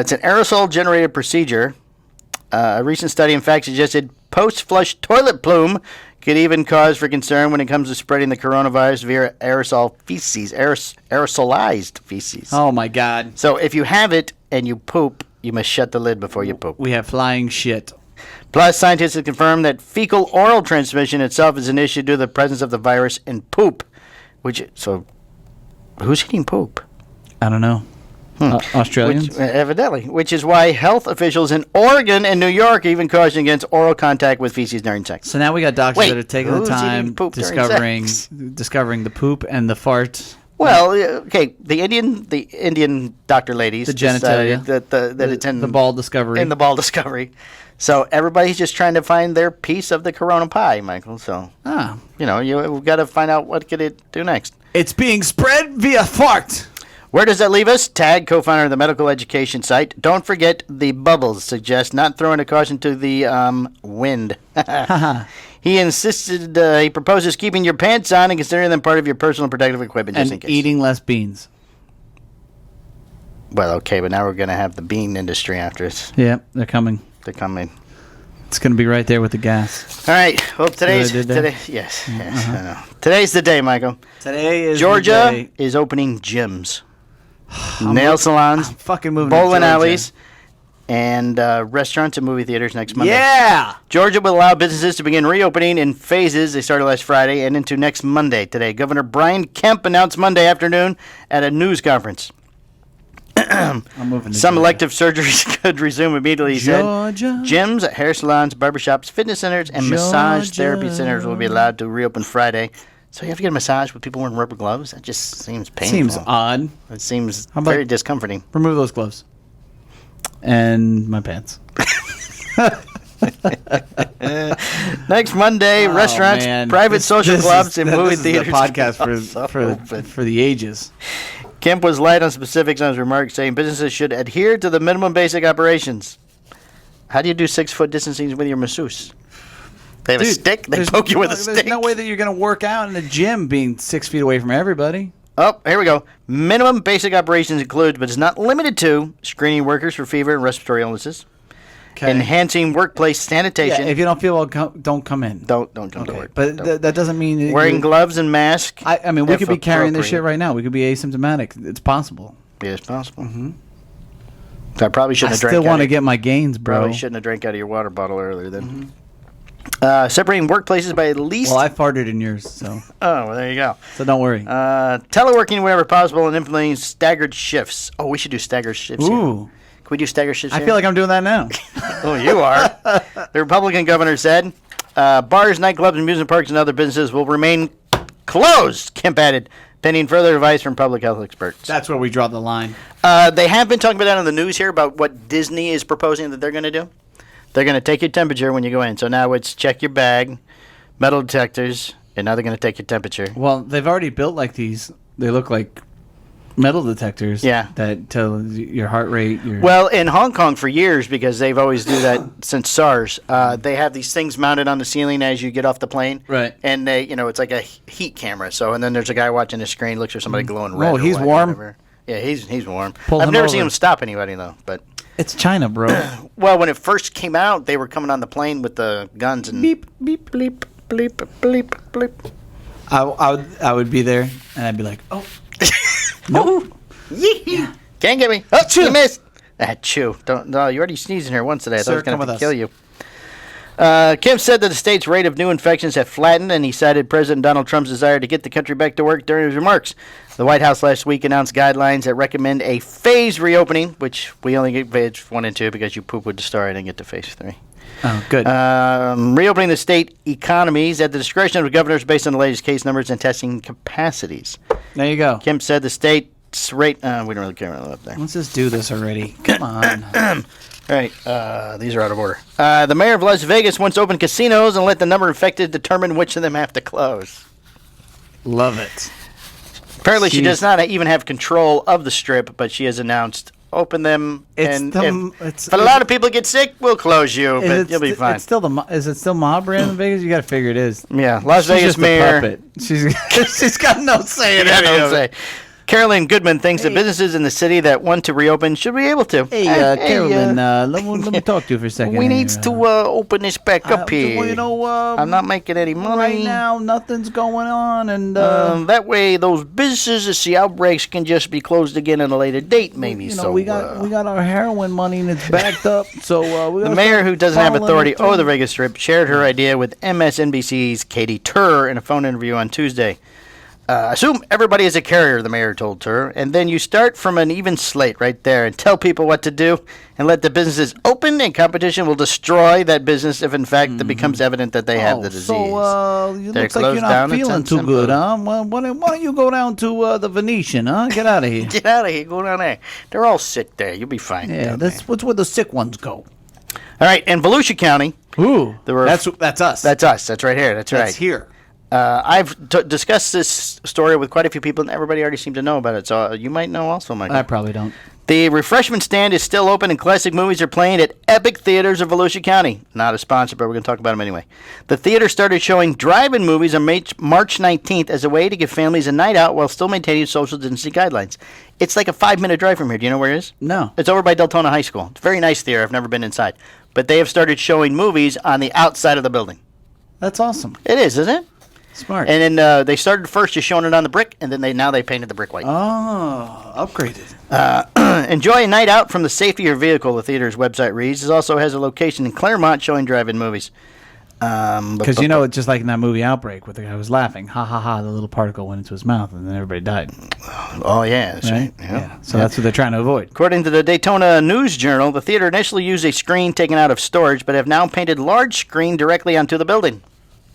It's an aerosol-generated procedure. A recent study, in fact, suggested post-flush toilet plume could even cause for concern when it comes to spreading the coronavirus via aerosolized feces. Oh my God. So if you have it and you poop, you must shut the lid before you poop. We have flying shit. Plus, scientists have confirmed that fecal-oral transmission itself is an issue due to the presence of the virus in poop. So, who's eating poop? I don't know. Australians? Evidently. Which is why health officials in Oregon and New York are even cautioning against oral contact with feces during sex. So now we got doctors that are taking the who's time eating poop during discovering the poop and the fart. Well, okay, the Indian doctor ladies, The genitalia. that it's in the ball discovery. in the ball discovery. So everybody's just trying to find their piece of the Corona pie, Michael. So we've got to find out what could it do next. It's being spread via fart. Where does that leave us? Tag, co-founder of the medical education site. Don't forget the bubbles. Suggest not throwing a caution to the wind. He proposes keeping your pants on and considering them part of your personal protective equipment just in And case. eating less beans. Well, okay, but now we're going to have the bean industry after us. Yeah, they're coming. They're coming. It's going to be right there with the gas. All right. Well, today's what I did there? yes, I know. Today's the day, Michael. Today is Georgia is opening gyms, nail salons, I'm fucking moving bowling to Georgia. alleys, and restaurants and movie theaters next Monday. Yeah. Georgia will allow businesses to begin reopening in phases. They started last Friday and into next Monday. Today, Governor Brian Kemp announced Monday afternoon at a news conference. I'm moving to Some Georgia. elective surgeries could resume immediately, he said. Georgia. Gyms, hair salons, barbershops, fitness centers, and massage therapy Georgia. centers will be allowed to reopen Friday. So you have to get a massage with people wearing rubber gloves? That just seems painful. Seems odd. It seems How about- very discomforting. Remove those gloves. And my pants. Next Monday, Oh, restaurants, man. private social This clubs, is- and movie this is theaters. the podcast also open. for the ages. Kemp was light on specifics on his remarks, saying businesses should adhere to the minimum basic operations. How do you do 6-foot distancing with your masseuse? They have a stick? They poke you with a stick? There's no way that you're going to work out in a gym being 6 feet away from everybody. Oh, here we go. Minimum basic operations includes, but is not limited to, screening workers for fever and respiratory illnesses, enhancing workplace sanitation. Yeah, if you don't feel well, don't come in. Don't come to work. But Don't. that doesn't mean that Wearing gloves and mask. I mean, we if could be carrying this shit appropriate. right now. We could be asymptomatic. It's possible. Yeah, it's possible. Mm-hmm. I probably I shouldn't have drank. still want to out of- get my gains, bro. Probably shouldn't have drank out of your water bottle earlier then. Separating workplaces by at least. Well, I farted in yours, so well, there you go. don't worry. Teleworking whenever possible and implementing staggered shifts. Oh, we should do staggered shifts. Here. Ooh, Can we do staggered shifts? I here? feel like I'm doing that now. Oh, you are. The Republican governor said bars, nightclubs, amusement parks, and other businesses will remain closed, Kemp added, pending further advice from public health experts. That's where we draw the line. They have been talking about that on the news here about what Disney is proposing that they're going to do. They're going to take your temperature when you go in. So now it's check your bag, metal detectors, and now they're going to take your temperature. Well, they've already built like these. They look like metal detectors. Yeah. That tell your heart rate. Well, in Hong Kong for years, because they've always do that since SARS, they have these things mounted on the ceiling as you get off the plane. Right. And they, it's like a heat camera. So, and then there's a guy watching the screen, looks for somebody glowing red. Oh, or he's white, warm? whatever. Yeah, he's warm. Pull I've him never seen over. him stop anybody though. But It's China, bro. well, when it first came out, they were coming on the plane with the guns and Beep, beep. bleep, bleep, bleep, bleep. I would be there, and I'd be like, oh, nope. Yee. Can't get me. Oh, you missed. Achoo. Don't. No, you already sneezed in here once today. I thought Sir, I was going come to with kill us. you. Kim said that the state's rate of new infections had flattened, and he cited President Donald Trump's desire to get the country back to work during his remarks. The White House last week announced guidelines that recommend a phased reopening, which we only get phase 1 and 2 because you poop with the star. I didn't get to phase 3. Oh, good. Reopening the state economies at the discretion of the governors based on the latest case numbers and testing capacities. There you go. Kim said the state's rate. We don't really care about that up there. Let's just do this already. Come on. All right, these are out of order. The mayor of Las Vegas wants to open casinos and let the number infected determine which of them have to close. Love it. Apparently, she Jeez. does not even have control of the strip, but she has announced open them. It's If a lot of people get sick, we'll close you, but you'll be fine. It's still is it still mob brand in Vegas? You got to figure it is. Yeah, Las She's Vegas just mayor. a puppet. She's got no say in Yeah, any no of it. say. Carolyn Goodman thinks that businesses in the city that want to reopen should be able to. Hey, Carolyn, let me talk to you for a second. We here. need to open this back up here. Well, you know, I'm not making any money. right now. Nothing's going on, and that way, those businesses that see outbreaks can just be closed again at a later date, maybe. you know, So we got our heroin money and it's backed up. So we the gotta mayor, start who doesn't have following authority it over the through. Vegas Strip, shared her idea with MSNBC's Katie Tur in a phone interview on Tuesday. Assume everybody is a carrier, the mayor told her, and then you start from an even slate right there and tell people what to do and let the businesses open, and competition will destroy that business if, in fact, it becomes evident that they have the disease. So it They're looks like you're closed not down at feeling 10 too good, Simple. huh? Well, why don't you go down to the Venetian, huh? Get out of here. Get out of here. Go down there. They're all sick there. You'll be fine. Yeah, down that's where the sick ones go. there. All right, in Volusia County. Ooh, There were- that's us. That's us. That's right here. That's right. That's here. I've discussed this story with quite a few people, and everybody already seemed to know about it. So you might know also, Michael. I probably don't. The refreshment stand is still open, and classic movies are playing at Epic Theaters of Volusia County. Not a sponsor, but we're going to talk about them anyway. The theater started showing drive-in movies on March 19th as a way to give families a night out while still maintaining social distancing guidelines. It's like a 5-minute drive from here. Do you know where it is? No. It's over by Deltona High School. It's a very nice theater. I've never been inside. But they have started showing movies on the outside of the building. That's awesome. It is, isn't it? Smart. And then they started first just showing it on the brick, and then now they painted the brick white. Oh, upgraded. Enjoy a night out from the safety of your vehicle, the theater's website reads. It also has a location in Claremont showing drive-in movies. Because you know, it's just like in that movie Outbreak where the guy was laughing. Ha ha ha, the little particle went into his mouth and then everybody died. Oh, yeah. That's Right? right. Yeah. So that's what they're trying to avoid. According to the Daytona News Journal, the theater initially used a screen taken out of storage, but have now painted large screen directly onto the building.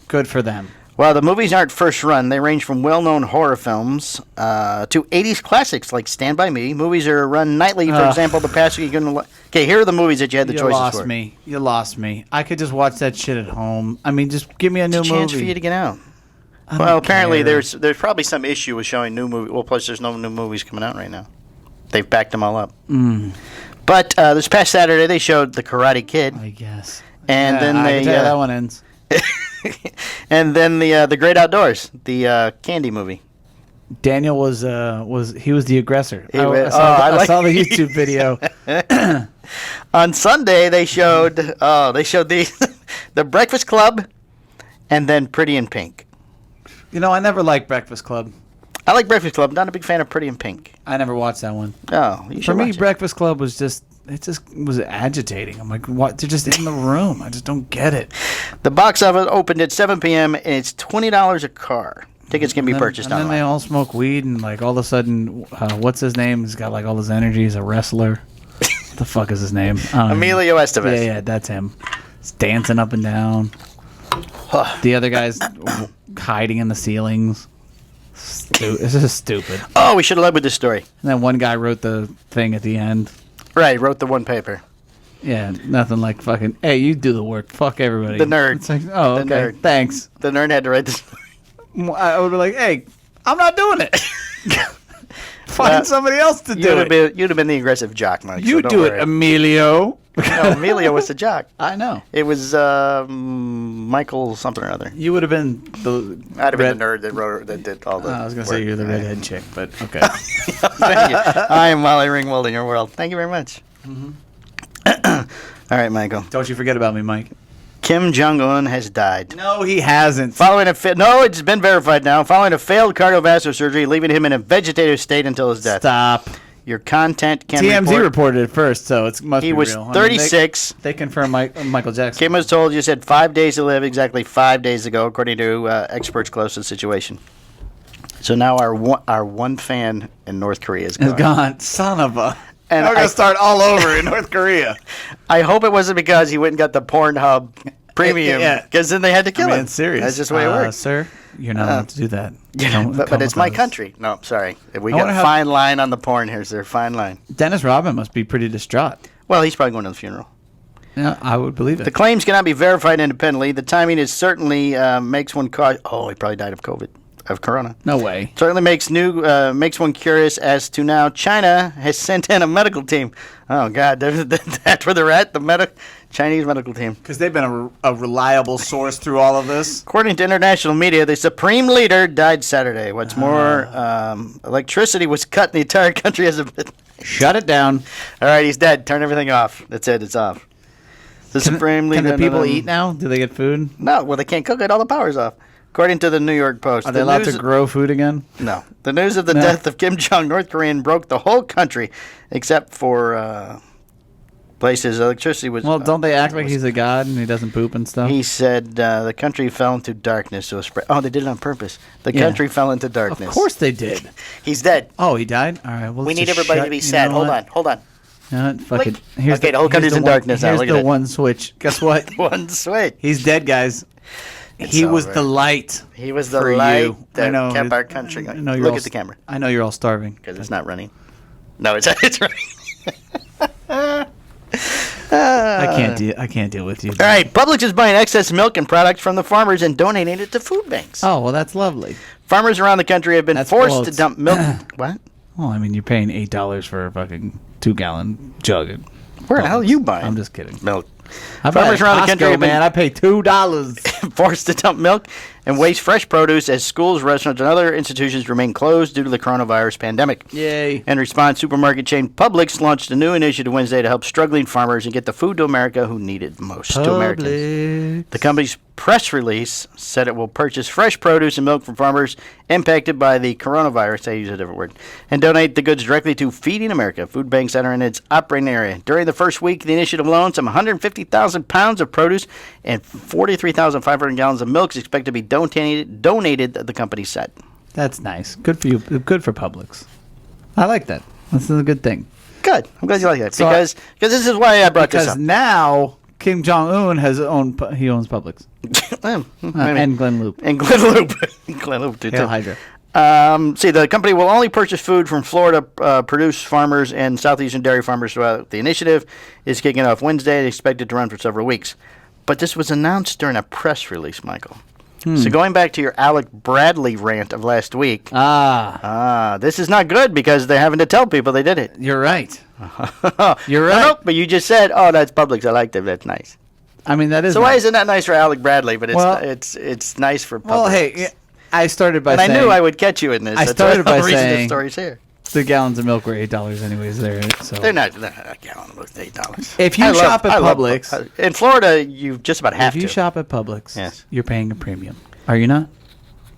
Good for them. While the movies aren't first run, they range from well-known horror films to 80s classics like Stand By Me. Movies are run nightly. For example, the past week. Okay, here are the movies that you had the You choices lost for. me. You lost me. I could just watch that shit at home. I mean, just give me a new It's a chance movie. for you to get out. I Well, don't apparently care. there's probably some issue with showing new movies. Well, plus there's no new movies coming out right now. They've backed them all up. But this past Saturday they showed The Karate Kid, I guess. and then I they can tell you that one ends. and then the Great Outdoors, the Candy movie. Daniel was the aggressor. He I was- saw, I like- saw the YouTube video. On Sunday they showed the the Breakfast Club, and then Pretty in Pink. You know, I never liked Breakfast Club. I like Breakfast Club. Not a big fan of Pretty in Pink. I never watched that one. Oh, you should For me, watch it. Breakfast Club was just was agitating. I'm like, what? They're just in the room. I just don't get it. The box office opened at 7 p.m. and it's $20 a car. Tickets can be And purchased then they online. all smoke weed, and like all of a sudden, what's his name? He's got like all his energy. He's a wrestler. What the fuck is his name? Emilio Estevez. Yeah, that's him. He's dancing up and down. The other guy's hiding in the ceilings. It's just stupid. Oh, we should have led with this story. And then one guy wrote the thing at the end. Right, wrote the one paper. Yeah, nothing like fucking, hey, you do the work. Fuck everybody. The nerd. It's like, oh, The okay. nerd. Thanks. The nerd had to write this. I would be like, hey, I'm not doing it. Find somebody else to do it. You'd have been the aggressive jock, Mike. You so don't do worry. it, Emilio. No, Emilio was the jock. I know. It was Michael something or other. You would have been the. I'd have been the nerd that did all the. I was going to say you're the redhead chick, but okay. Thank you. I am Molly Ringwald in your world. Thank you very much. All right, Michael. Don't you forget about me, Mike. Kim Jong-un has died. No, he hasn't. Following no, it's been verified now. Following a failed cardiovascular surgery, leaving him in a vegetative state until his death. Stop. Your content can TMZ report. reported it first, so it must He be was real. I mean, 36. they confirmed Michael Jackson. Kim was told you said 5 days to live, exactly 5 days ago, according to experts close to the situation. So now our one fan in North Korea is Is gone. gone. Son of a. And We're going I- to start all over in North Korea. I hope it wasn't because he went and got the Pornhub premium, Yeah. because then they had to kill him. It's serious. That's just the way it works. Sir, you're not allowed to do that. Don't But come it's with my us. country. No, sorry. We I got wonder a how- fine line on the porn here, sir. Fine line. Dennis Rodman must be pretty distraught. Well, he's probably going to the funeral. Yeah, I would believe The it. claims cannot be verified independently. The timing is certainly makes one cautious. Oh, he probably died of COVID. of corona. No way. Certainly makes one curious as to now China has sent in a medical team. Oh God, that's where they're at. The Chinese medical team. Because they've been a reliable source through all of this. According to international media, the supreme leader died Saturday. What's more, electricity was cut in the entire country as a. Shut it down. All right, he's dead. Turn everything off. That's it. It's off. The supreme leader. Can the people eat now? Do they get food? No. Well, they can't cook it. All the power's off. According to the New York Post. Are they allowed to grow food again? No. The news of the death of Kim Jong, North Korean, broke the whole country, except for places electricity was. Well, don't they act like he's a god and he doesn't poop and stuff? He said the country fell into darkness. So spread. Oh, they did it on purpose. The country fell into darkness. Of course they did. He's dead. Oh, he died? All right. Well, we need everybody to be sad. Hold on. You know what? Fuck it. Okay, the whole country's in darkness now. Here's Look at the it. one switch. Guess what? One switch. He's dead, guys. He was the light. He was the for light you. that I know, kept our country going. I know Look at the camera. I know you're all starving. Because it's not running. No, it's running. I can't deal with you. All right, Publix is buying excess milk and products from the farmers and donating it to food banks. Oh, well, that's lovely. Farmers around the country have been forced to dump milk. What? Well, I mean, you're paying $8 for a fucking 2-gallon jug. Where the hell are you buying? I'm just kidding. Milk. Farmers around the country, man, I pay $2. Forced to dump milk and waste fresh produce as schools, restaurants, and other institutions remain closed due to the coronavirus pandemic. Yay. In response, supermarket chain Publix launched a new initiative Wednesday to help struggling farmers and get the food to America who need it most. To Americans. The company's press release said it will purchase fresh produce and milk from farmers impacted by the coronavirus, I use a different word, and donate the goods directly to Feeding America, food banks that are in its operating area. During the first week of the initiative alone, some 150,000 pounds of produce and 43,500 gallons of milk is expected to be donated, the company said. That's nice. Good for you. Good for Publix. I like that. This is a good thing. Good. I'm glad you like that. Because this is why I brought this up. Because now Kim Jong-un owns Publix. And Glen Loop. And Glen Loop. Glen Loop, too. Hail Hydra. See, the company will only purchase food from Florida produce farmers and southeastern dairy farmers throughout. The initiative is kicking off Wednesday and expected to run for several weeks. But this was announced during a press release, Michael. So going back to your Alec Bradley rant of last week. This is not good because they're having to tell people they did it. You're right. You're right. No, but you just said, oh, that's Publix. I like them. That's nice. I mean, that is So nice. why isn't that nice for Alec Bradley? But it's nice for Publix. Well, hey, I started by and saying... I knew I would catch you in this. I That's started by the reason saying... the story's here. The gallons of milk were $8 anyways there. So They're not a gallon of milk, $8. If you shop at Publix... in Florida, you just about have to. If you shop at Publix, yes, you're paying a premium. Are you not?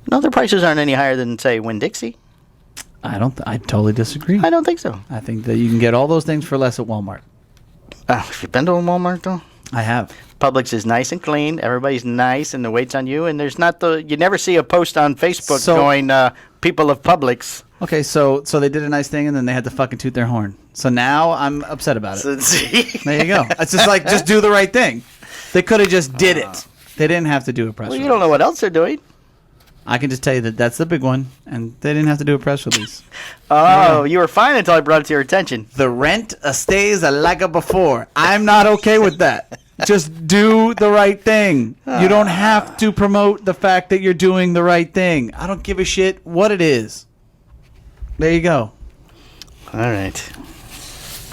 No, their prices aren't any higher than, say, Winn-Dixie. I totally disagree. I don't think so. I think that you can get all those things for less at Walmart. Have you been to a Walmart, though? I have. Publix is nice and clean. Everybody's nice, and the wait's on you. And there's not you never see a post on Facebook going, people of Publix. Okay, so they did a nice thing, and then they had to fucking toot their horn. So now I'm upset about it. There you go. It's just like, just do the right thing. They could have just did it. They didn't have to do a press release. You don't know what else they're doing. I can just tell you that that's the big one, and they didn't have to do a press release. You were fine until I brought it to your attention. The rent stays like a before. I'm not okay with that. Just do the right thing. You don't have to promote the fact that you're doing the right thing. I don't give a shit what it is. There you go. All right.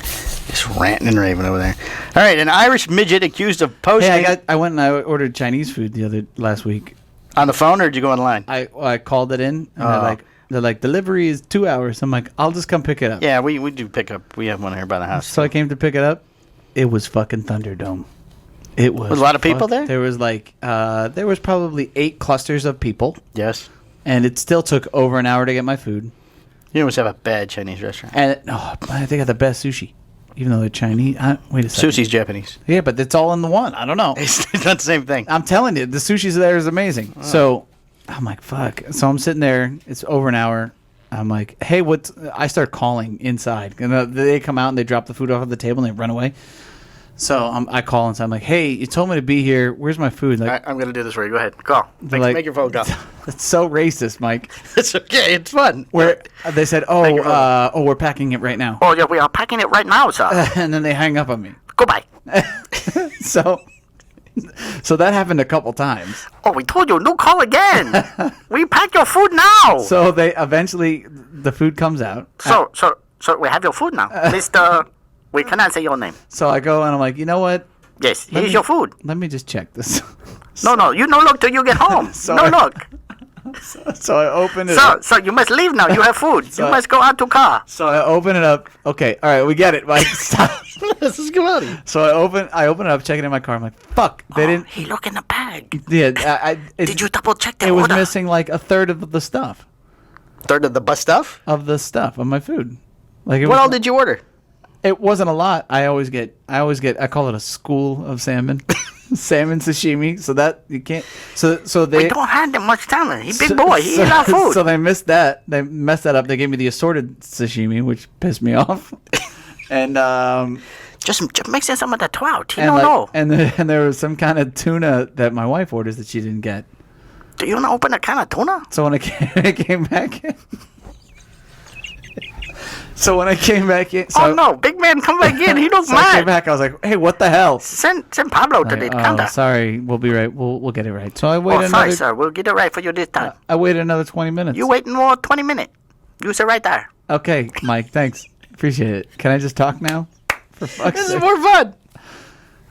Just ranting and raving over there. All right, an Irish midget accused of posting... Hey, I went and I ordered Chinese food last week. On the phone, or did you go online? I called it in, and they're like, delivery is 2 hours. I'm like, I'll just come pick it up. Yeah, we do pick up. We have one here by the house. So I came to pick it up. It was fucking Thunderdome. It was. Was a lot of people there? There was there was probably 8 clusters of people. Yes. And it still took over an hour to get my food. You must have a bad Chinese restaurant. And they got the best sushi, even though they're Chinese. Wait a second. Sushi's Japanese. Yeah, but it's all in the one. I don't know. It's not the same thing. I'm telling you, the sushi there is amazing. Oh. So I'm like, fuck. So I'm sitting there. It's over an hour. I'm like, hey, I start calling inside. And they come out and they drop the food off the table and they run away. So I call inside. I'm like, hey, you told me to be here. Where's my food? Like, I'm going to do this for you. Go ahead. Call. Make your phone call. That's so racist, Mike. It's okay. It's fun. Where they said, we're packing it right now. Oh, yeah, we are packing it right now, sir. And then they hang up on me. Goodbye. So So that happened a couple times. Oh, we told you, no call again. We pack your food now. So they eventually, the food comes out. So we have your food now. Mr. We cannot say your name. So I go and I'm like, you know what? Yes, here's your food. Let me just check this. No, you no look till you get home. So look. So I open it up. So you must leave now. You have food. You must go out to car. So I open it up. Okay, all right, we get it, Mike. Stop. This is good. Money. So I open it up, checking in my car. I'm like, fuck, they didn't. He look in the bag. Yeah, Did you double check the It was order? missing like a third of the stuff Third of the bus stuff. of my food. Like What all did you order? It wasn't a lot. I call it a school of salmon. Salmon sashimi, so that you can't. So they We don't have that much time. He big boy. He eat our food. So they missed that. They messed that up. They gave me the assorted sashimi, which pissed me off. And just mix in some of the trout. He and don't know. and there was some kind of tuna that my wife orders that she didn't get. Do you want to open a can of tuna? So when I came back in. So when I came back in, so Oh no, big man, come back in. He looks so I came mad. back. I was like, "Hey, what the hell?" Send Pablo to the Like, counter. sorry, we'll be right. We'll get it right. So I Oh, waited sorry, another. sir. We'll get it right for you this time. I waited another 20 minutes. You wait more 20 minutes. You sit right there. Okay, Mike. Thanks. Appreciate it. Can I just talk now? For fuck's This is sake. more fun.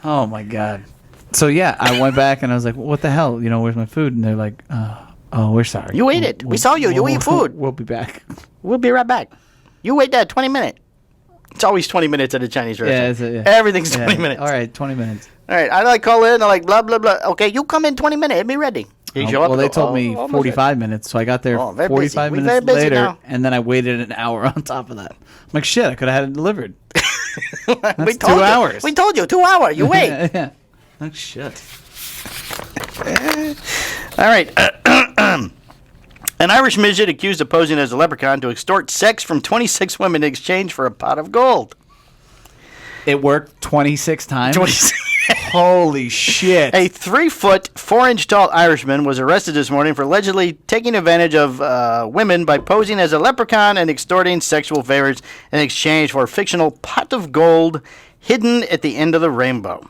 Oh my god. So yeah, I went back and I was like, "What the hell? You know, where's my food?" And they're like, "Oh, we're sorry. You ate it. We saw you. You eat food. We'll be back." We'll be right back. You wait there 20 minutes. It's always 20 minutes at a Chinese restaurant. Yeah. Everything's Yeah. 20 minutes. All right, 20 minutes. All right. I call in. I'm like, blah, blah, blah. Okay, you come in 20 minutes. Be ready. You show up. Well, they go, told me almost 45 minutes, so I got there Oh, very busy. 45 We're minutes very busy later, now. and then I waited an hour on top of that. I'm like, shit, I could have had it delivered. ready. That's 2 you. hours. We told you 2 hours. You wait. Yeah. Oh, shit. All right. An Irish midget accused of posing as a leprechaun to extort sex from 26 women in exchange for a pot of gold. It worked 26 times? 26. Holy shit. A 3-foot, 4-inch tall Irishman was arrested this morning for allegedly taking advantage of women by posing as a leprechaun and extorting sexual favors in exchange for a fictional pot of gold hidden at the end of the rainbow.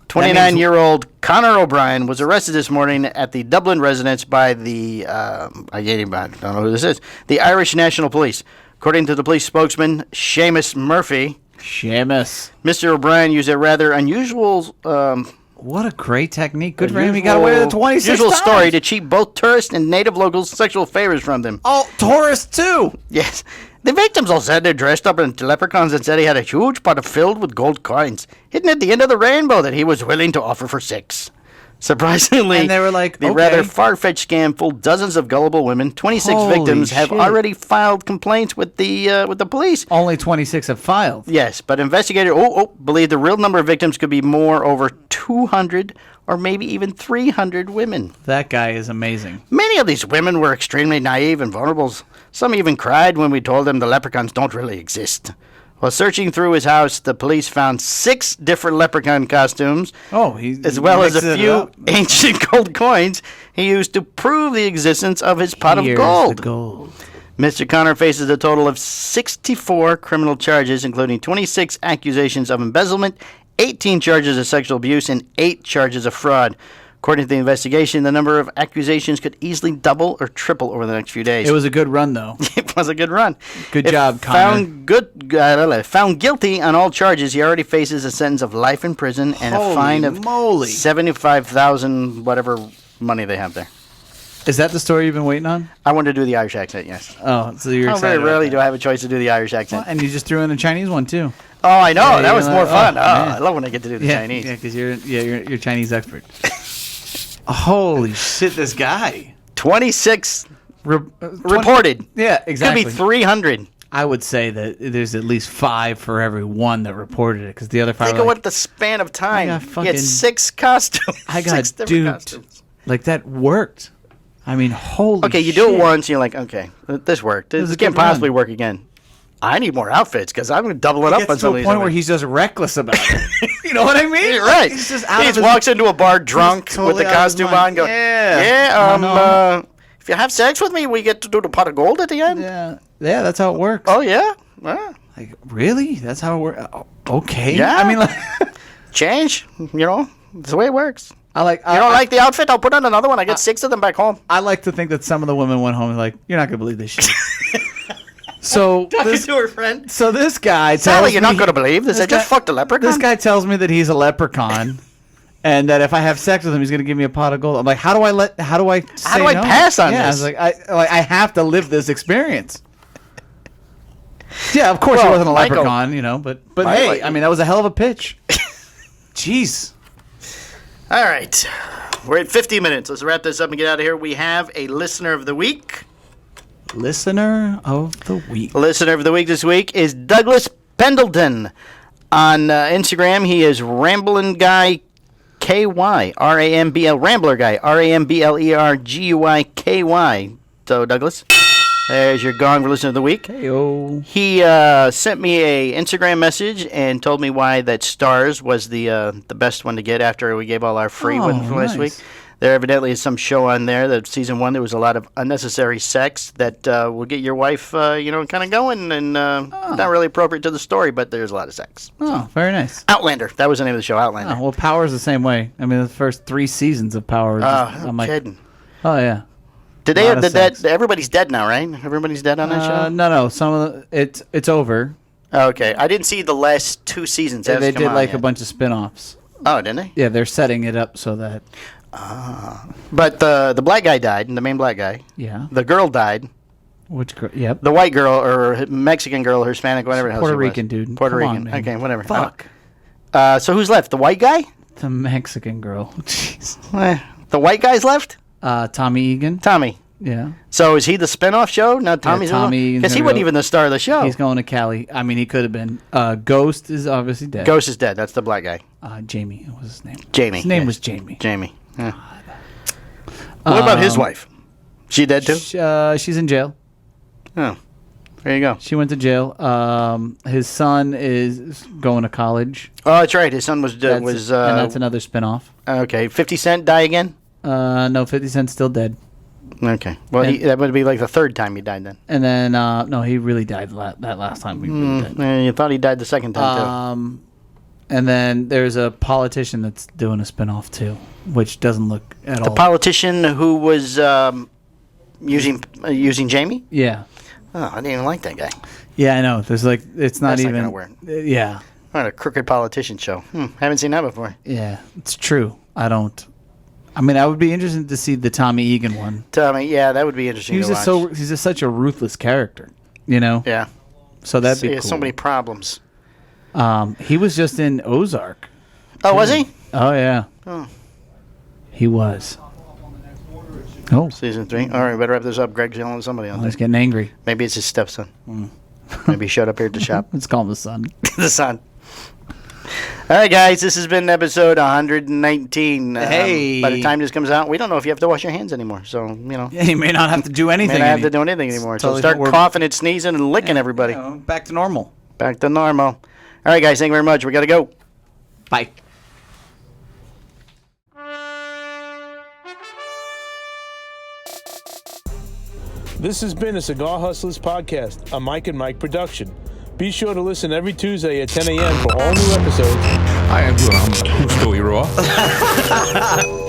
29-year-old Conor O'Brien was arrested this morning at the Dublin residence by the, I don't know who this is, the Irish National Police. According to the police spokesman, Seamus Murphy, Seamus. Mr. O'Brien used a rather unusual What a great technique. Good for him. He got away with it 26 usual times. story to cheat both tourists and native locals sexual favors from them. Oh, tourists too. Yes. The victims all said they dressed up in leprechauns and said he had a huge pot filled with gold coins hidden at the end of the rainbow that he was willing to offer for sex. Surprisingly, And they were like, the okay. rather far-fetched scam fooled dozens of gullible women. 26 Holy victims have shit. already filed complaints with the police. Only 26 have filed. Yes, but investigators believe the real number of victims could be more, over 200 or maybe even 300 women. That guy is amazing. Many of these women were extremely naive and vulnerable. Some even cried when we told them the leprechauns don't really exist. While searching through his house, the police found 6 different leprechaun costumes, as well as a few ancient gold coins he used to prove the existence of his pot of gold. The gold. Mr. Connor faces a total of 64 criminal charges, including 26 accusations of embezzlement, 18 charges of sexual abuse, and 8 charges of fraud. According to the investigation, the number of accusations could easily double or triple over the next few days. It was a good run, though. It was a good run. Good If job, Connor. Found guilty on all charges, he already faces a sentence of life in prison and a Holy fine of moly. $75,000, whatever money they have there. Is that the story you've been waiting on? I wanted to do the Irish accent, yes. Oh, so you're How excited. very rarely about do I have a choice to do the Irish that. accent. And you just threw in a Chinese one, too. Oh, I know. Yeah, that you're was like, more fun. oh, I man. love when I get to do the Chinese. Yeah, because you're a Chinese expert. Holy shit, this guy. 26 20 reported. Yeah, exactly. Could be 300. I would say that there's at least 5 for every one that reported it, because the other 5 Think are of like, what the span of time. I got He had fucking- 6 costumes. I 6 got different duped. costumes. Like, that worked. I mean, holy Okay, you shit. do it once, and you're like, okay, this worked. was This a can't good run. possibly work again. I need more outfits because I'm going to double it up Gets on to some of a these. point where he's just reckless about it. You know what I mean? You're right. He's just out he of just his... walks into a bar drunk totally with the out of his costume mind. on, going, Yeah. I know. if you have sex with me, we get to do the pot of gold at the end. Yeah, that's how it works. Oh yeah, well, Like, really? That's how it works? Okay. Yeah. I mean, like, change. You know, That's the way it works. You don't like the outfit? I'll put on another one. I got 6 of them back home. I like to think that some of the women went home and like, you're not gonna believe this shit. So Talking to her friend. So this guy tells Sally, you're me not going to believe this. I just fucked a leprechaun. This guy tells me that he's a leprechaun, and that if I have sex with him, he's going to give me a pot of gold. I'm like, how do I pass on this? I have to live this experience. Yeah, of course he wasn't a Michael, leprechaun, but hey, I mean that was a hell of a pitch. Jeez. All right, we're at 50 minutes. Let's wrap this up and get out of here. We have a listener of the week. Listener of the week. Listener of the week this week is Douglas Pendleton. On Instagram, he is Ramblin' Guy KY, R-A-M-B-L, Rambler Guy, R-A-M-B-L-E-R-G-U-I-K-Y. So, Douglas, there's your gong for Listener of the Week. Hey-o. He sent me a Instagram message and told me why that Stars was the best one to get after we gave all our free ones from last week. There evidently is some show on there that season 1 there was a lot of unnecessary sex that will get your wife, kind of going and not really appropriate to the story, but there's a lot of sex. Oh, very nice. Outlander. That was the name of the show, Outlander. Oh, well, Power's the same way. I mean, the first 3 seasons of Power. I'm kidding. Oh, yeah. Everybody's dead now, right? Everybody's dead on that show? No. Some of it's over. Okay. I didn't see the last 2 seasons. They did a bunch of spin-offs. Oh, didn't they? Yeah, they're setting it up so that... But the black guy died, the main black guy. Yeah. The girl died. Which girl? Yep. The white girl or Mexican girl or Hispanic, whatever the hell Puerto she was. Rican dude. Puerto Come Rican. on, man. Okay, whatever. Fuck. So who's left? The white guy? The Mexican girl. Jeez. The white guy's left? Tommy Egan. Tommy. Yeah. So is he the spinoff show? No, Tommy's Tommy. Because he wasn't even the star of the show. He's going to Cali. I mean, he could have been. Ghost is obviously dead. Ghost is dead. That's the black guy. Jamie. What was his name? Jamie. His name was Jamie. Jamie. Yeah. What about his wife? She dead too? She's in jail. Oh, there you go. She went to jail. His son is going to college. Oh, that's right. His son and that's another spinoff. Okay, 50 Cent die again? No, 50 Cent's still dead. Okay, well that would be like the 3rd time he died then. And then no, he really died that last time. You thought he died the 2nd time too. And then there's a politician that's doing a spinoff too, which doesn't look at all. The politician who was using Jamie? Yeah. Oh, I didn't even like that guy. Yeah, I know. There's it's not That's even. Not gonna work. Yeah. All right, a crooked politician show. Haven't seen that before. Yeah, it's true. I mean, I would be interested to see the Tommy Egan one. Tommy, yeah, that would be interesting. He's just such a ruthless character, Yeah. So that'd be cool. So many problems. He was just in Ozark. Oh, was he? Oh yeah. Oh. He was. Oh. Season 3. All right, better wrap this up. Greg's yelling at somebody on He's getting angry. Maybe it's his stepson. Maybe he showed up here at the shop. Let's call him the son. The son. All right, guys, this has been episode 119. Hey. By the time this comes out, we don't know if you have to wash your hands anymore. So, Yeah, you may not have to do anything. May not have to do anything anymore. So start coughing and sneezing and licking everybody. Back to normal. Back to normal. All right, guys, thank you very much. We got to go. Bye. This has been a Cigar Hustlers podcast, a Mike and Mike production. Be sure to listen every Tuesday at 10 a.m. for all new episodes. Hi, I'm Stewie Raw.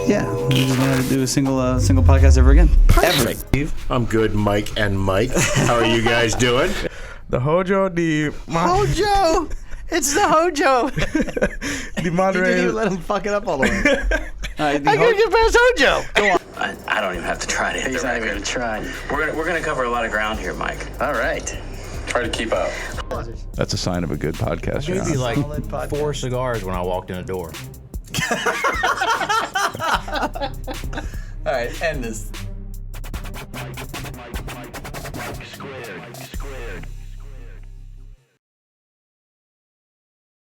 Yeah, we're just gonna do a single podcast ever again. Perfect. Ever. I'm good, Mike and Mike. How are you guys doing? The Hojo, Hojo! It's the Hojo! the You moderator. didn't even let him fuck it up all the way. I gotta get past Hojo! Go on. I don't even have to try to hit He's the not record. even gonna try. We're gonna cover a lot of ground here, Mike. All right. Try to keep up. That's a sign of a good podcast. Gave you like 4 cigars when I walked in the door. All right, end this. Mike squared.